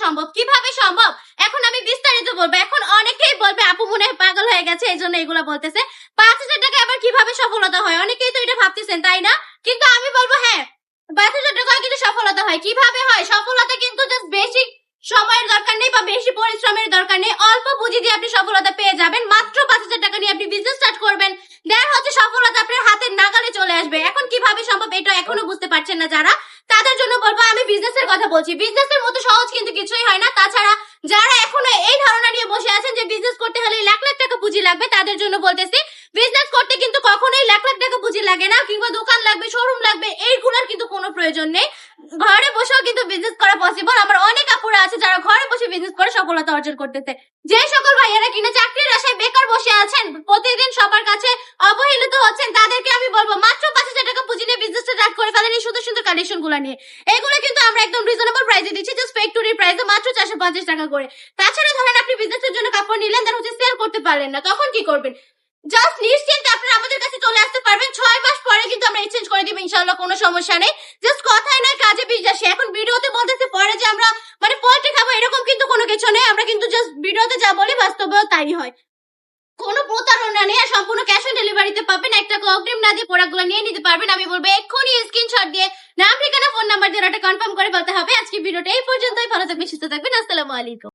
অসম্ভব। কিভাবে সম্ভব এখন আমি বিস্তারিত বলবো। এখন অনেকেই বলবে আপু মনে হয় পাগল হয়ে গেছে এই জন্য এগুলো বলতেছে। 5,000 টাকা আবার কিভাবে সফলতা হয়, অনেকেই তো এটা ভাবতেছেন তাই না? কিন্তু আমি বলবো হ্যাঁ 5,000 টাকায় কিন্তু সফলতা হয়। কিভাবে হয় সফলতা? কিন্তু জাস্ট বেসিক সময়ের দরকার নেই বা বেশি পরিশ্রমের দরকার নেই, অল্প পুঁজি দিয়ে আপনি সফলতা পেয়ে যাবেন। মাত্র 5,000 টাকা নিয়ে আপনি বিজনেস স্টার্ট করবেন, দেন হচ্ছে সফলতা আপনার হাতের নাগালে চলে আসবে। এখন কিভাবে সম্ভব এটা এখনো বুঝতে পারছেন না যারা, তাদের জন্য বলবো আমি বিজনেসের কথা বলছি। বিজনেসের মতো সহজ কিন্তু কিছুই হয় না। তাছাড়া যারা এখনো এই ধারণা নিয়ে বসে আছেন যে বিজনেস করতে হলে লাখ লাখ টাকা পুঁজি লাগবে, তাদের জন্য বলতেছি বিজনেস করতে কিন্তু কখনোই লাখ লাখ টাকা পুঁজি লাগে না, কিংবা দোকান লাগবে, শোরুম লাগবে, এইগুলোর কিন্তু কোনো প্রয়োজন নেই। ঘরে বসেও কিন্তু বিজনেস করা পসিবল। আমার অনেক আপুরা আছে যারা ঘরে বসে বিজনেস করে সফলতা অর্জন করতেছে। যে সকল ভাইয়ারা কিনা চাকরির আশায় বেকার বসে আছেন, প্রতিদিন সবার কাছে অবহেলিত হচ্ছেন, তাদেরকে আমি বলবো মাত্র 5,000 টাকা পুঁজি নিয়ে বিজনেস স্টার্ট করে ফেলেন এই সুন্দর সুন্দর কালেকশন গুলো নিয়ে। এগুলো কিন্তু আমরা একদম রিজনেবল প্রাইসে দিচ্ছি, জাস্ট ফ্যাক্টরি প্রাইসে মাত্র 450 টাকা করে। তাছাড়া ধরেন আপনি বিজনেসের জন্য কাপড় নিলেন, দেন হচ্ছে সেল করতে পারলেন না, তখন কি করবেন? জাস্ট নিশ্চিন্তে আপনারা আমাদের কাছে চলে আসতে পারবেন। 6 মাস পরে কিন্তু আমরা এক্সচেঞ্জ করে দিব ইনশাআল্লাহ, কোনো সমস্যা নেই। জাস্ট কথাই নয় কাজে বিশ্বাসী। এখন ভিডিওতে বলতেছে পরে যে আমরা মানে পোল্ট্রি খাবো, এরকম কিন্তু কোনো কিছু নেই। আমরা কিন্তু জাস্ট ভিডিওতে যা বলি বাস্তবেও তাই হয়। কোনো প্রতারণা নেই। সম্পূর্ণ ক্যাশ অন ডেলিভারিতে পাবেন। 1 টাকা অগ্রিম না দিয়ে প্রোডাক্টগুলো নিয়ে নিতে পারবেন। আমি বলবো এক্ষুনি স্ক্রিনশট দিয়ে নাম, ঠিকানা, ফোন নাম্বার দিয়ে ওটা কনফার্ম করে বলতে হবে। আজকে ভিডিওটা এই পর্যন্তই। ভালো থাকবেন, সুস্থ থাকবেন। আসসালামু আলাইকুম।